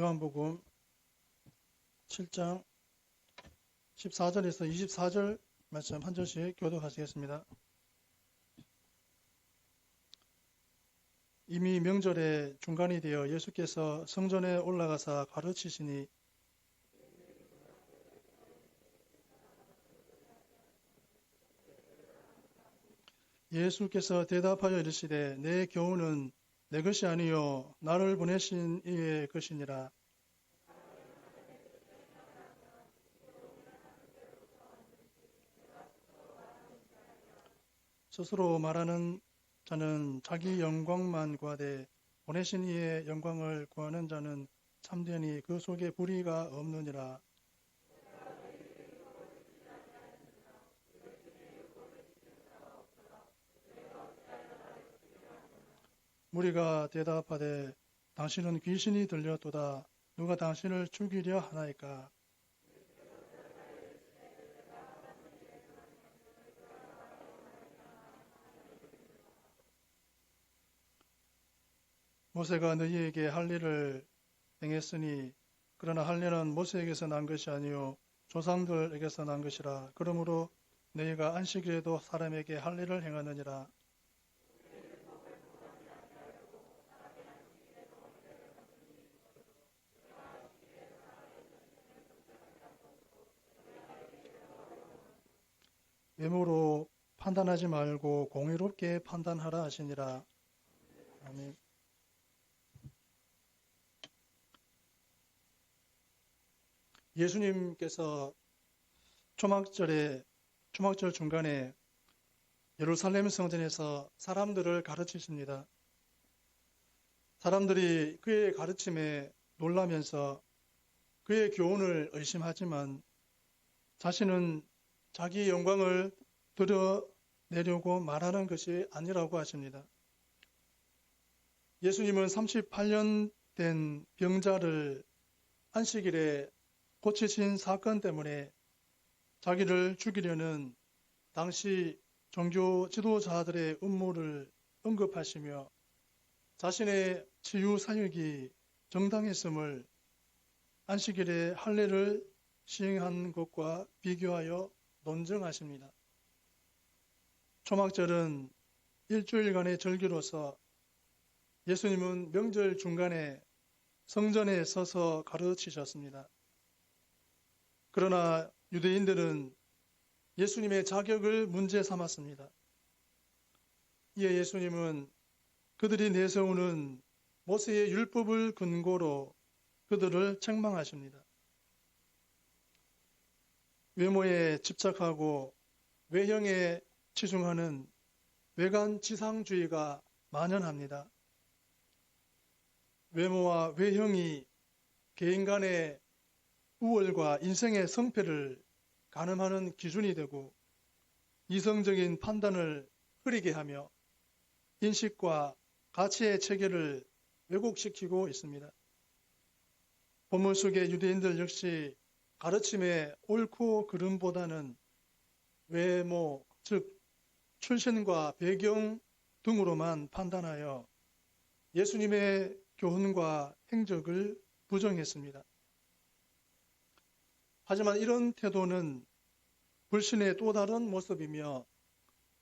요한복음 7장 14절에서 24절 말씀 한 절씩 교독하시겠습니다. 이미 명절의 중간이 되어 예수께서 성전에 올라가사 가르치시니 예수께서 대답하여 이르시되 내 교훈은 내 것이 아니요 나를 보내신 이의 것이니라. 스스로 말하는 자는 자기 영광만 구하되 보내신 이의 영광을 구하는 자는 참되니 그 속에 불의가 없느니라. 무리가 대답하되 당신은 귀신이 들렸도다. 누가 당신을 죽이려 하나이까? 모세가 너희에게 할 일을 행했으니 그러나 할례는 모세에게서 난 것이 아니요 조상들에게서 난 것이라. 그러므로 너희가 안식일에도 사람에게 할 일을 행하느니라. 외모로 판단하지 말고 공의롭게 판단하라 하시니라. 아멘. 예수님께서 초막절 중간에 예루살렘 성전에서 사람들을 가르치십니다. 사람들이 그의 가르침에 놀라면서 그의 교훈을 의심하지만 자신은 자기 영광을 드러내려고 말하는 것이 아니라고 하십니다. 예수님은 38년 된 병자를 안식일에 고치신 사건 때문에 자기를 죽이려는 당시 종교 지도자들의 음모를 언급하시며 자신의 치유 사역이 정당했음을 안식일에 할례를 시행한 것과 비교하여 논증하십니다. 초막절은 일주일간의 절기로서 예수님은 명절 중간에 성전에 서서 가르치셨습니다. 그러나 유대인들은 예수님의 자격을 문제 삼았습니다. 이에 예수님은 그들이 내세우는 모세의 율법을 근거로 그들을 책망하십니다. 외모에 집착하고 외형에 치중하는 외관 지상주의가 만연합니다. 외모와 외형이 개인 간의 우월과 인생의 성패를 가늠하는 기준이 되고 이성적인 판단을 흐리게 하며 인식과 가치의 체계를 왜곡시키고 있습니다. 본문 속의 유대인들 역시 가르침의 옳고 그름보다는 외모, 즉 출신과 배경 등으로만 판단하여 예수님의 교훈과 행적을 부정했습니다. 하지만 이런 태도는 불신의 또 다른 모습이며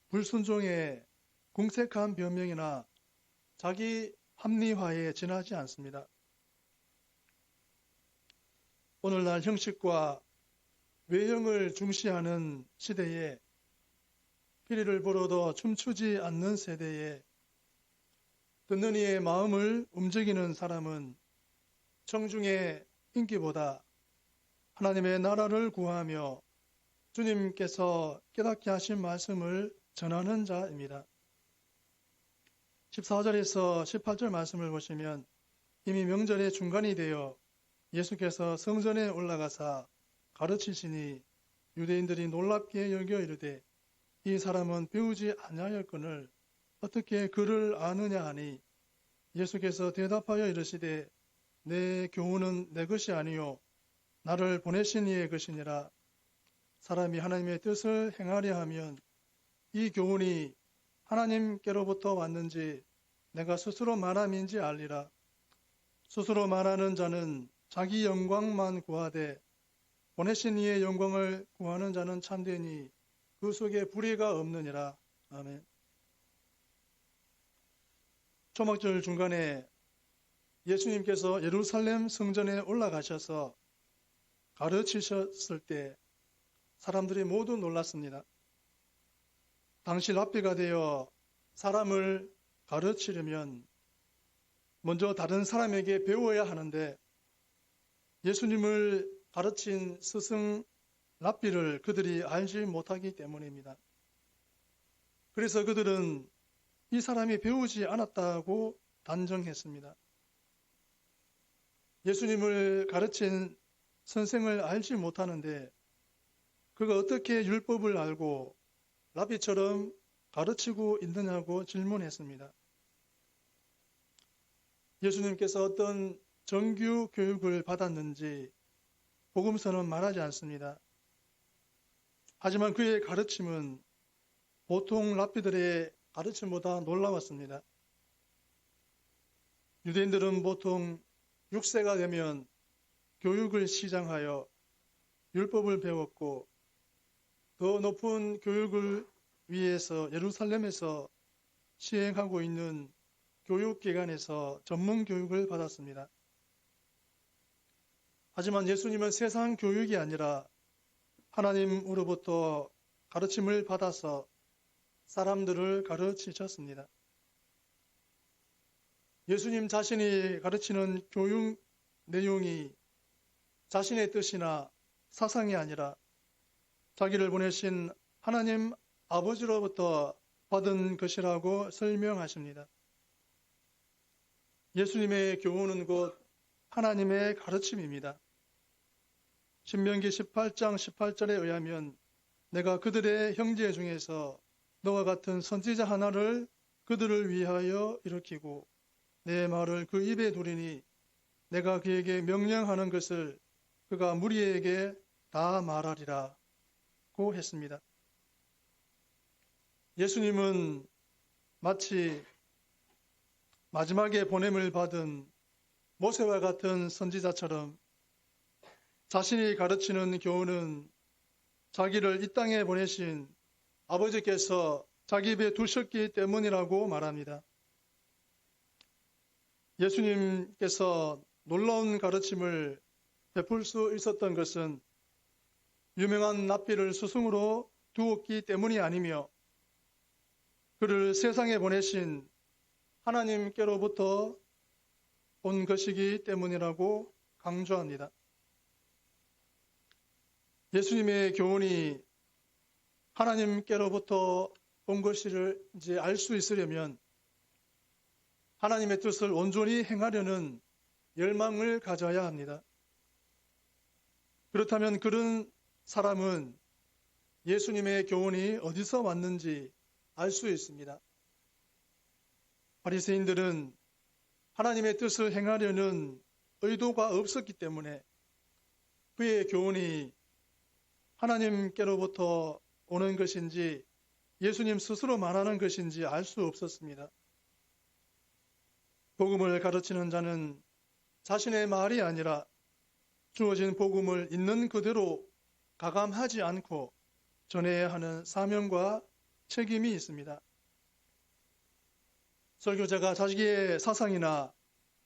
불순종의 궁색한 변명이나 자기 합리화에 지나지 않습니다. 오늘날 형식과 외형을 중시하는 시대에 피리를 불어도 춤추지 않는 세대에 듣는 이의 마음을 움직이는 사람은 청중의 인기보다 하나님의 나라를 구하며 주님께서 깨닫게 하신 말씀을 전하는 자입니다. 14절에서 18절 말씀을 보시면 이미 명절의 중간이 되어 예수께서 성전에 올라가사 가르치시니 유대인들이 놀랍게 여겨 이르되 이 사람은 배우지 아니하였거늘 어떻게 그를 아느냐 하니 예수께서 대답하여 이르시되 내 교훈은 내 것이 아니요 나를 보내신 이의 것이니라. 사람이 하나님의 뜻을 행하려 하면 이 교훈이 하나님께로부터 왔는지 내가 스스로 말함인지 알리라. 스스로 말하는 자는 자기 영광만 구하되 보내신 이의 영광을 구하는 자는 참되니 그 속에 불의가 없느니라. 아멘. 초막절 중간에 예수님께서 예루살렘 성전에 올라가셔서 가르치셨을 때 사람들이 모두 놀랐습니다. 당시 랍비가 되어 사람을 가르치려면 먼저 다른 사람에게 배워야 하는데 예수님을 가르친 스승 랍비를 그들이 알지 못하기 때문입니다. 그래서 그들은 이 사람이 배우지 않았다고 단정했습니다. 예수님을 가르친 선생을 알지 못하는데 그가 어떻게 율법을 알고 랍비처럼 가르치고 있느냐고 질문했습니다. 예수님께서 어떤 정규 교육을 받았는지 복음서는 말하지 않습니다. 하지만 그의 가르침은 보통 랍비들의 가르침보다 놀라웠습니다. 유대인들은 보통 6세가 되면 교육을 시작하여 율법을 배웠고 더 높은 교육을 위해서 예루살렘에서 시행하고 있는 교육기관에서 전문 교육을 받았습니다. 하지만 예수님은 세상 교육이 아니라 하나님으로부터 가르침을 받아서 사람들을 가르치셨습니다. 예수님 자신이 가르치는 교육 내용이 자신의 뜻이나 사상이 아니라 자기를 보내신 하나님 아버지로부터 받은 것이라고 설명하십니다. 예수님의 교훈은 곧 하나님의 가르침입니다. 신명기 18장 18절에 의하면 내가 그들의 형제 중에서 너와 같은 선지자 하나를 그들을 위하여 일으키고 내 말을 그 입에 두리니 내가 그에게 명령하는 것을 그가 무리에게 다 말하리라 고 했습니다. 예수님은 마치 마지막에 보냄을 받은 모세와 같은 선지자처럼 자신이 가르치는 교훈은 자기를 이 땅에 보내신 아버지께서 자기 입에 두셨기 때문이라고 말합니다. 예수님께서 놀라운 가르침을 베풀 수 있었던 것은 유명한 랍비를 스승으로 두었기 때문이 아니며 그를 세상에 보내신 하나님께로부터 온 것이기 때문이라고 강조합니다. 예수님의 교훈이 하나님께로부터 온 것인지 알 수 있으려면 하나님의 뜻을 온전히 행하려는 열망을 가져야 합니다. 그렇다면 그런 사람은 예수님의 교훈이 어디서 왔는지 알 수 있습니다. 바리새인들은 하나님의 뜻을 행하려는 의도가 없었기 때문에 그의 교훈이 하나님께로부터 오는 것인지 예수님 스스로 말하는 것인지 알 수 없었습니다. 복음을 가르치는 자는 자신의 말이 아니라 주어진 복음을 있는 그대로 가감하지 않고 전해야 하는 사명과 책임이 있습니다. 설교자가 자기의 사상이나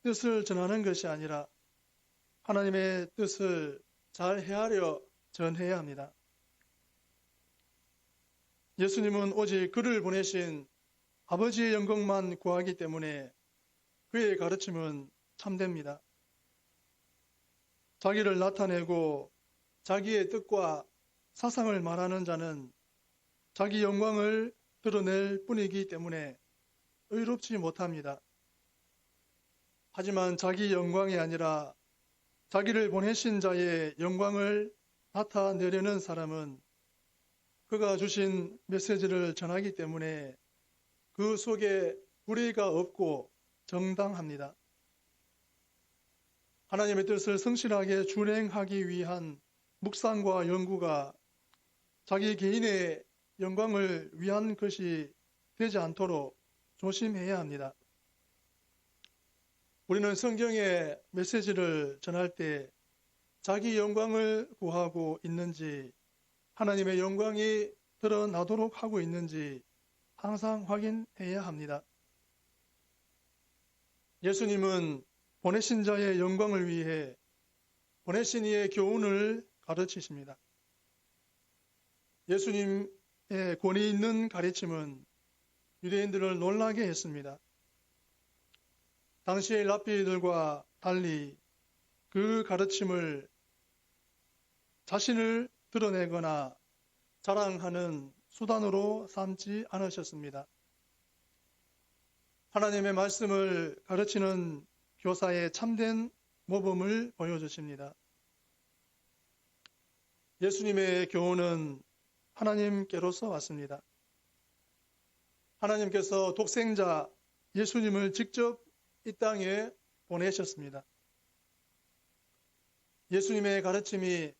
뜻을 전하는 것이 아니라 하나님의 뜻을 잘 헤아려 전해야 합니다. 예수님은 오직 그를 보내신 아버지의 영광만 구하기 때문에 그의 가르침은 참됩니다. 자기를 나타내고 자기의 뜻과 사상을 말하는 자는 자기 영광을 드러낼 뿐이기 때문에 의롭지 못합니다. 하지만 자기 영광이 아니라 자기를 보내신 자의 영광을 나타내려는 사람은 그가 주신 메시지를 전하기 때문에 그 속에 불의가 없고 정당합니다. 하나님의 뜻을 성실하게 준행하기 위한 묵상과 연구가 자기 개인의 영광을 위한 것이 되지 않도록 조심해야 합니다. 우리는 성경의 메시지를 전할 때 자기 영광을 구하고 있는지, 하나님의 영광이 드러나도록 하고 있는지 항상 확인해야 합니다. 예수님은 보내신 자의 영광을 위해 보내신 이의 교훈을 가르치십니다. 예수님의 권위 있는 가르침은 유대인들을 놀라게 했습니다. 당시의 랍비들과 달리 그 가르침을 자신을 드러내거나 자랑하는 수단으로 삼지 않으셨습니다. 하나님의 말씀을 가르치는 교사의 참된 모범을 보여주십니다. 예수님의 교훈은 하나님께로서 왔습니다. 하나님께서 독생자 예수님을 직접 이 땅에 보내셨습니다. 예수님의 가르침이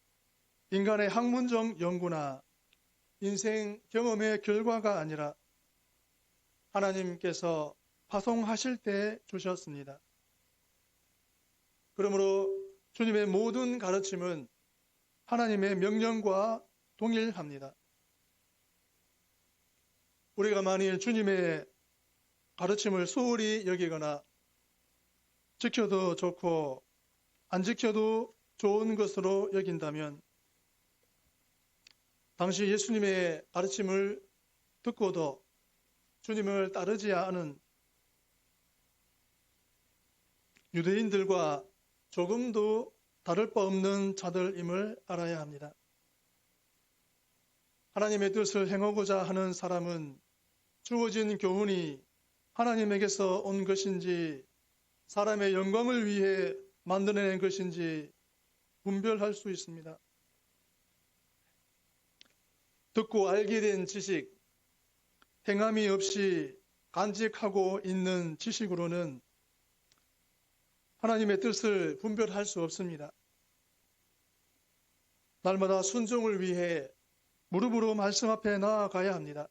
인간의 학문적 연구나 인생 경험의 결과가 아니라 하나님께서 파송하실 때 주셨습니다. 그러므로 주님의 모든 가르침은 하나님의 명령과 동일합니다. 우리가 만일 주님의 가르침을 소홀히 여기거나 지켜도 좋고 안 지켜도 좋은 것으로 여긴다면 당시 예수님의 가르침을 듣고도 주님을 따르지 않은 유대인들과 조금도 다를 바 없는 자들임을 알아야 합니다. 하나님의 뜻을 행하고자 하는 사람은 주어진 교훈이 하나님에게서 온 것인지 사람의 영광을 위해 만들어낸 것인지 분별할 수 있습니다. 듣고 알게 된 지식, 행함이 없이 간직하고 있는 지식으로는 하나님의 뜻을 분별할 수 없습니다. 날마다 순종을 위해 무릎으로 말씀 앞에 나아가야 합니다.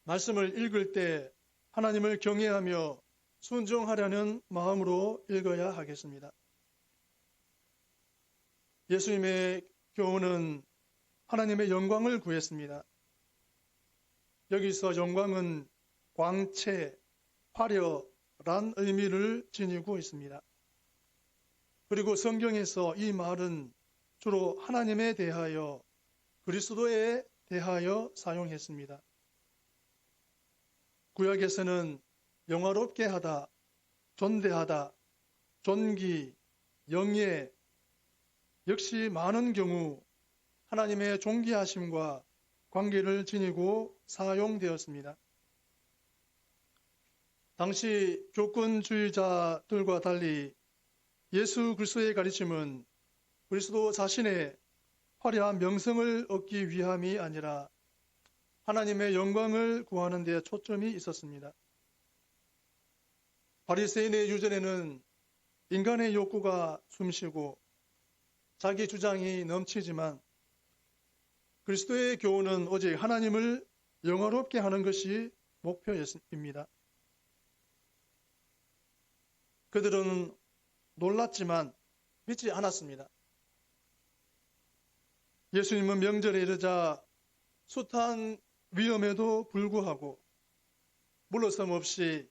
말씀을 읽을 때 하나님을 경외하며 순종하려는 마음으로 읽어야 하겠습니다. 예수님의 교훈은 하나님의 영광을 구했습니다. 여기서 영광은 광채, 화려란 의미를 지니고 있습니다. 그리고 성경에서 이 말은 주로 하나님에 대하여 그리스도에 대하여 사용했습니다. 구약에서는 영화롭게 하다, 존대하다, 존귀, 영예, 역시 많은 경우 하나님의 존귀하심과 관계를 지니고 사용되었습니다. 당시 교권주의자들과 달리 예수 그리스도의 가르침은 그리스도 자신의 화려한 명성을 얻기 위함이 아니라 하나님의 영광을 구하는 데 초점이 있었습니다. 바리새인의 유전에는 인간의 욕구가 숨쉬고 자기 주장이 넘치지만 그리스도의 교훈은 오직 하나님을 영화롭게 하는 것이 목표입니다. 그들은 놀랐지만 믿지 않았습니다. 예수님은 명절에 이르자 숱한 위험에도 불구하고 물러섬 없이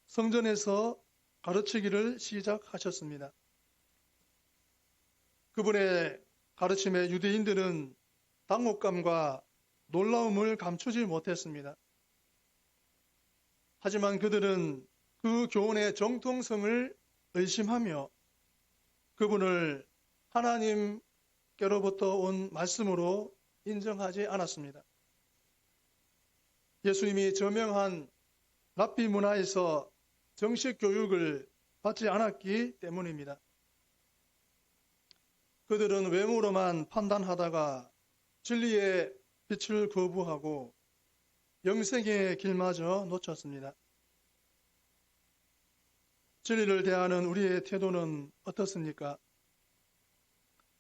성전에서 가르치기를 시작하셨습니다. 그분의 가르침에 유대인들은 당혹감과 놀라움을 감추지 못했습니다. 하지만 그들은 그 교훈의 정통성을 의심하며 그분을 하나님께로부터 온 말씀으로 인정하지 않았습니다. 예수님이 저명한 랍비 문화에서 정식 교육을 받지 않았기 때문입니다. 그들은 외모로만 판단하다가 진리의 빛을 거부하고 영생의 길마저 놓쳤습니다. 진리를 대하는 우리의 태도는 어떻습니까?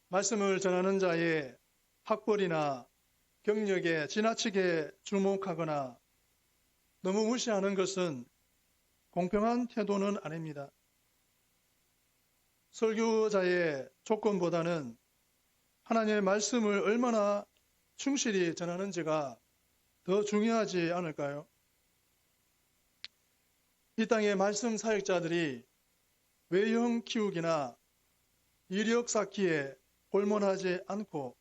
말씀을 전하는 자의 학벌이나 경력에 지나치게 주목하거나 너무 무시하는 것은 공평한 태도는 아닙니다. 설교자의 조건보다는 하나님의 말씀을 얼마나 충실히 전하는지가 더 중요하지 않을까요? 이 땅의 말씀 사역자들이 외형 키우기나 이력 쌓기에 골몰하지 않고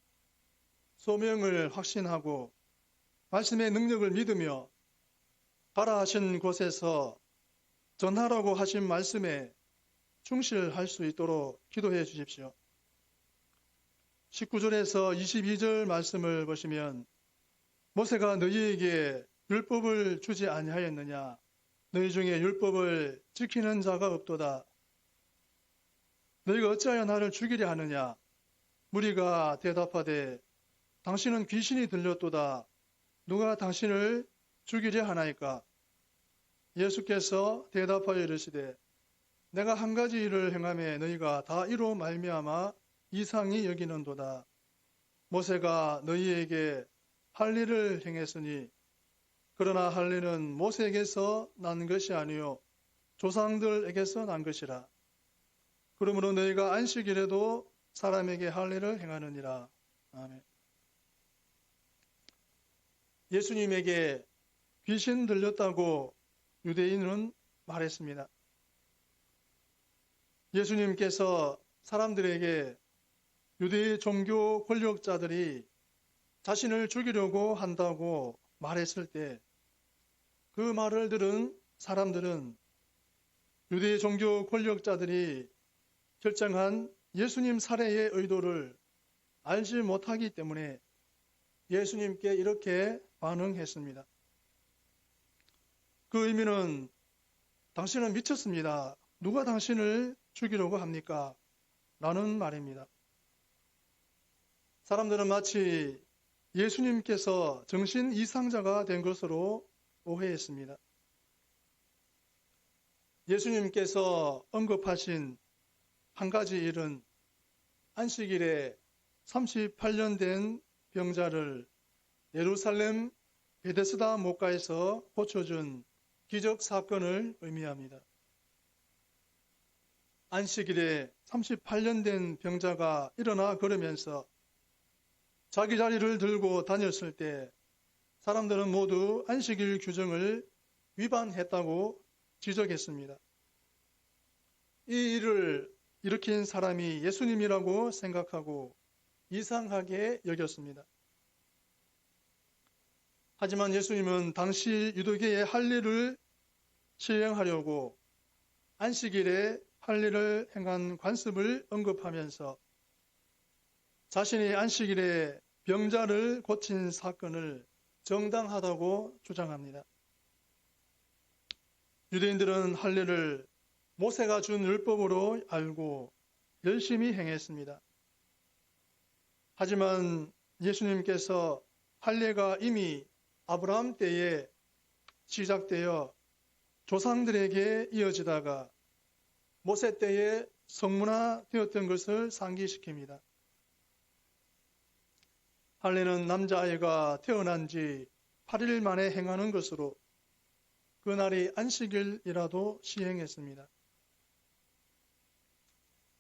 소명을 확신하고 말씀의 능력을 믿으며 가라 하신 곳에서 전하라고 하신 말씀에 충실할 수 있도록 기도해 주십시오. 19절에서 22절 말씀을 보시면 모세가 너희에게 율법을 주지 아니하였느냐? 너희 중에 율법을 지키는 자가 없도다. 너희가 어찌하여 나를 죽이려 하느냐? 무리가 대답하되 당신은 귀신이 들렸도다. 누가 당신을 죽이려 하나이까? 예수께서 대답하여 이르시되 내가 한 가지 일을 행하매 너희가 다 이로 말미암아 이상히 여기는도다. 모세가 너희에게 할 일을 행했으니 그러나 할 일은 모세에게서 난 것이 아니요 조상들에게서 난 것이라. 그러므로 너희가 안식일에도 사람에게 할 일을 행하느니라. 아멘. 예수님에게 귀신 들렸다고 유대인은 말했습니다. 예수님께서 사람들에게 유대의 종교 권력자들이 자신을 죽이려고 한다고 말했을 때 그 말을 들은 사람들은 유대의 종교 권력자들이 결정한 예수님 살해의 의도를 알지 못하기 때문에 예수님께 이렇게 반응했습니다. 그 의미는 당신은 미쳤습니다. 누가 당신을 죽이려고 합니까? 라는 말입니다. 사람들은 마치 예수님께서 정신 이상자가 된 것으로 오해했습니다. 예수님께서 언급하신 한 가지 일은 안식일에 38년 된 병자를 예루살렘 베데스다 목가에서 고쳐준 기적 사건을 의미합니다. 안식일에 38년 된 병자가 일어나 걸으면서 자기 자리를 들고 다녔을 때 사람들은 모두 안식일 규정을 위반했다고 지적했습니다. 이 일을 일으킨 사람이 예수님이라고 생각하고 이상하게 여겼습니다. 하지만 예수님은 당시 유대계의 할 일을 시행하려고 안식일에 할 일을 행한 관습을 언급하면서 자신이 안식일에 병자를 고친 사건을 정당하다고 주장합니다. 유대인들은 할 일을 모세가 준 율법으로 알고 열심히 행했습니다. 하지만 예수님께서 할례가 이미 아브라함 때에 시작되어 조상들에게 이어지다가 모세 때에 성문화되었던 것을 상기시킵니다. 할례는 남자아이가 태어난 지 8일 만에 행하는 것으로 그날이 안식일이라도 시행했습니다.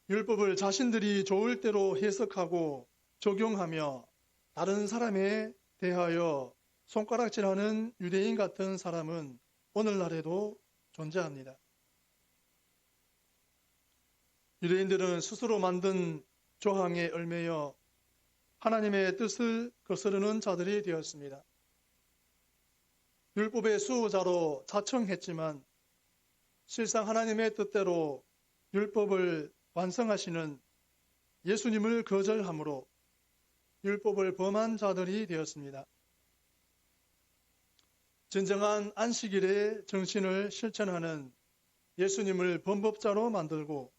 율법을 자신들이 좋을 대로 해석하고 적용하며 다른 사람에 대하여 손가락질하는 유대인 같은 사람은 오늘날에도 존재합니다. 유대인들은 스스로 만든 조항에 얽매여 하나님의 뜻을 거스르는 자들이 되었습니다. 율법의 수호자로 자청했지만 실상 하나님의 뜻대로 율법을 완성하시는 예수님을 거절함으로 율법을 범한 자들이 되었습니다. 진정한 안식일의 정신을 실천하는 예수님을 범법자로 만들고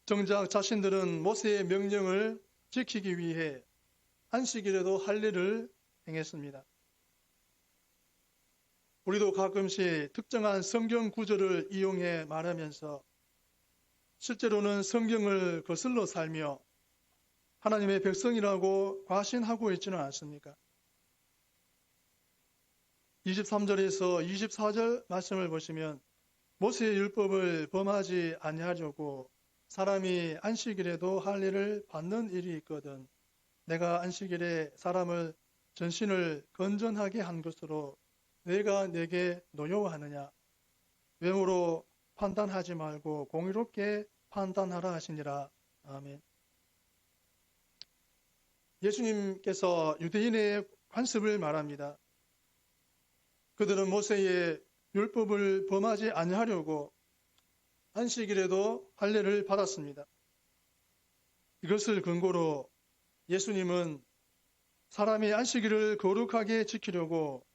정작 자신들은 모세의 명령을 지키기 위해 안식일에도 할 일을 행했습니다. 우리도 가끔씩 특정한 성경 구절을 이용해 말하면서 실제로는 성경을 거슬러 살며 하나님의 백성이라고 과신하고 있지는 않습니까? 23절에서 24절 말씀을 보시면 모세의 율법을 범하지 아니하려고 사람이 안식일에도 할 일을 받는 일이 있거든. 내가 안식일에 사람을 전신을 건전하게 한 것으로 내가 내게 노여워하느냐? 외모로 판단하지 말고 공의롭게 판단하라 하시니라. 아멘. 예수님께서 유대인의 관습을 말합니다. 그들은 모세의 율법을 범하지 아니하려고 안식일에도 할례를 받았습니다. 이것을 근거로 예수님은 사람이 안식일을 거룩하게 지키려고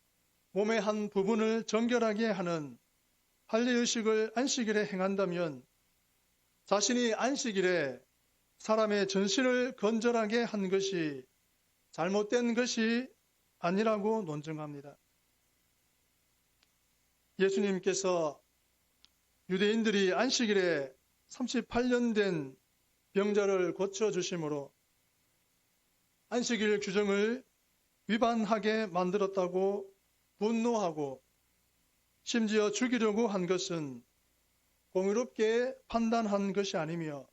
몸의 한 부분을 정결하게 하는 할례의식을 안식일에 행한다면 자신이 안식일에 사람의 전신을 건전하게 한 것이 잘못된 것이 아니라고 논증합니다. 예수님께서 유대인들이 안식일에 38년 된 병자를 고쳐주심으로 안식일 규정을 위반하게 만들었다고 분노하고 심지어 죽이려고 한 것은 공의롭게 판단한 것이 아니며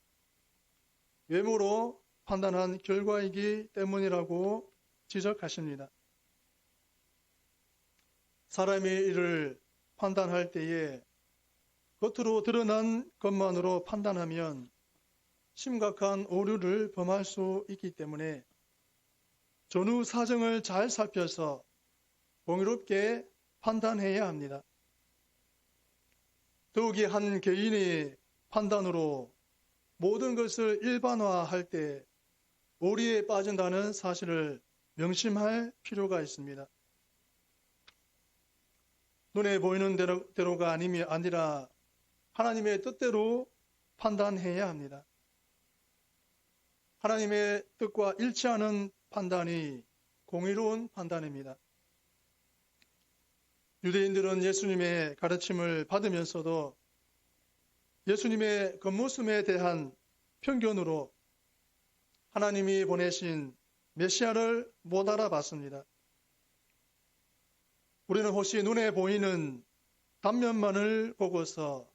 외모로 판단한 결과이기 때문이라고 지적하십니다. 사람의 일을 판단할 때에 겉으로 드러난 것만으로 판단하면 심각한 오류를 범할 수 있기 때문에 전후 사정을 잘 살펴서 공의롭게 판단해야 합니다. 더욱이 한 개인의 판단으로 모든 것을 일반화할 때 오리에 빠진다는 사실을 명심할 필요가 있습니다. 눈에 보이는 대로가 아니라 하나님의 뜻대로 판단해야 합니다. 하나님의 뜻과 일치하는 판단이 공의로운 판단입니다. 유대인들은 예수님의 가르침을 받으면서도 예수님의 겉모습에 대한 편견으로 하나님이 보내신 메시아를 못 알아봤습니다. 우리는 혹시 눈에 보이는 단면만을 보고서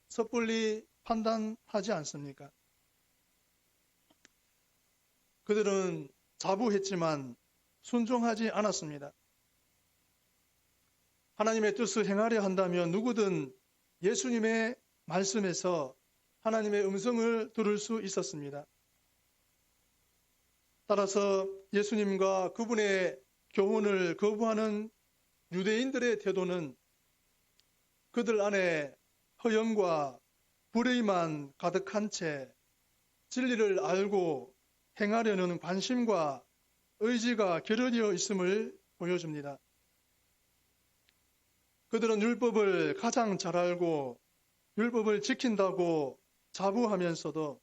섣불리 판단하지 않습니까? 그들은 자부했지만 순종하지 않았습니다. 하나님의 뜻을 행하려 한다면 누구든 예수님의 말씀에서 하나님의 음성을 들을 수 있었습니다. 따라서 예수님과 그분의 교훈을 거부하는 유대인들의 태도는 그들 안에 허영과 불의만 가득한 채 진리를 알고 행하려는 관심과 의지가 결여되어 있음을 보여줍니다. 그들은 율법을 가장 잘 알고 율법을 지킨다고 자부하면서도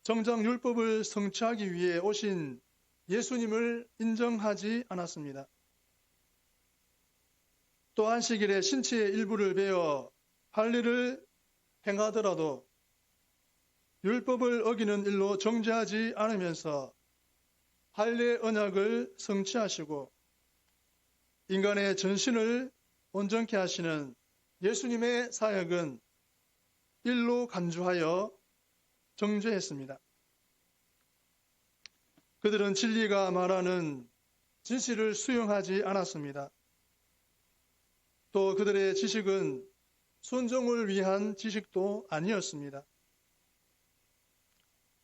정작 율법을 성취하기 위해 오신 예수님을 인정하지 않았습니다. 또 안식일에 신체의 일부를 베어 할례를 행하더라도 율법을 어기는 일로 정죄하지 않으면서 할례 언약을 성취하시고 인간의 전신을 온전케 하시는 예수님의 사역은 일로 간주하여 정죄했습니다. 그들은 진리가 말하는 진실을 수용하지 않았습니다. 또 그들의 지식은 순종을 위한 지식도 아니었습니다.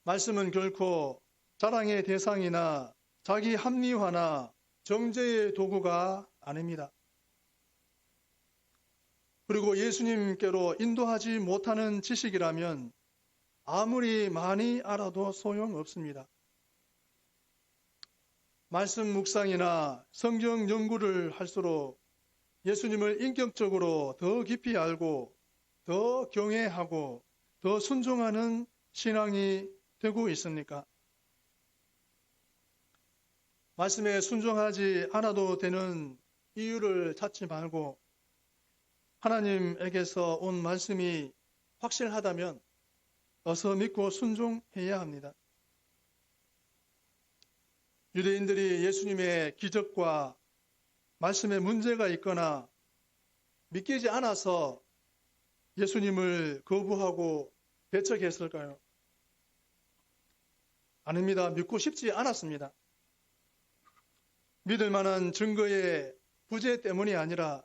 말씀은 결코 자랑의 대상이나 자기 합리화나 정죄의 도구가 아닙니다. 그리고 예수님께로 인도하지 못하는 지식이라면 아무리 많이 알아도 소용없습니다. 말씀 묵상이나 성경 연구를 할수록 예수님을 인격적으로 더 깊이 알고 더 경외하고 더 순종하는 신앙이 되고 있습니까? 말씀에 순종하지 않아도 되는 이유를 찾지 말고 하나님에게서 온 말씀이 확실하다면 어서 믿고 순종해야 합니다. 유대인들이 예수님의 기적과 말씀에 문제가 있거나 믿기지 않아서 예수님을 거부하고 배척했을까요? 아닙니다. 믿고 싶지 않았습니다. 믿을 만한 증거의 부재 때문이 아니라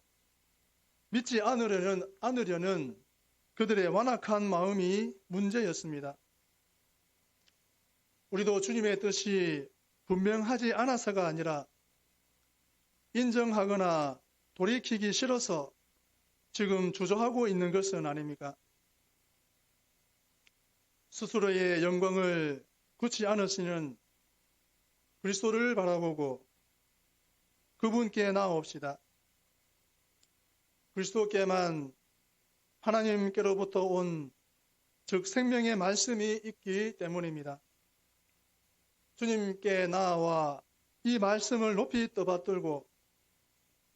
믿지 않으려는 그들의 완악한 마음이 문제였습니다. 우리도 주님의 뜻이 분명하지 않아서가 아니라 인정하거나 돌이키기 싫어서 지금 주저하고 있는 것은 아닙니까? 스스로의 영광을 굳지 않으시는 그리스도를 바라보고 그분께 나아옵시다. 그리스도께만 하나님께로부터 온 즉 생명의 말씀이 있기 때문입니다. 주님께 나아와 이 말씀을 높이 떠받들고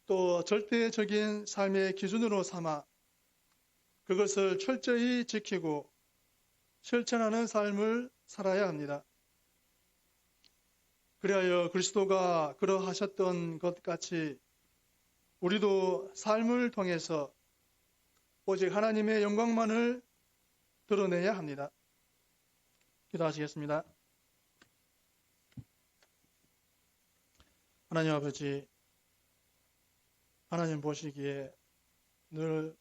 또 절대적인 삶의 기준으로 삼아 그것을 철저히 지키고 실천하는 삶을 살아야 합니다. 그리하여 그리스도가 그러하셨던 것 같이 우리도 삶을 통해서 오직 하나님의 영광만을 드러내야 합니다. 기도하시겠습니다. 하나님 아버지, 하나님 보시기에 늘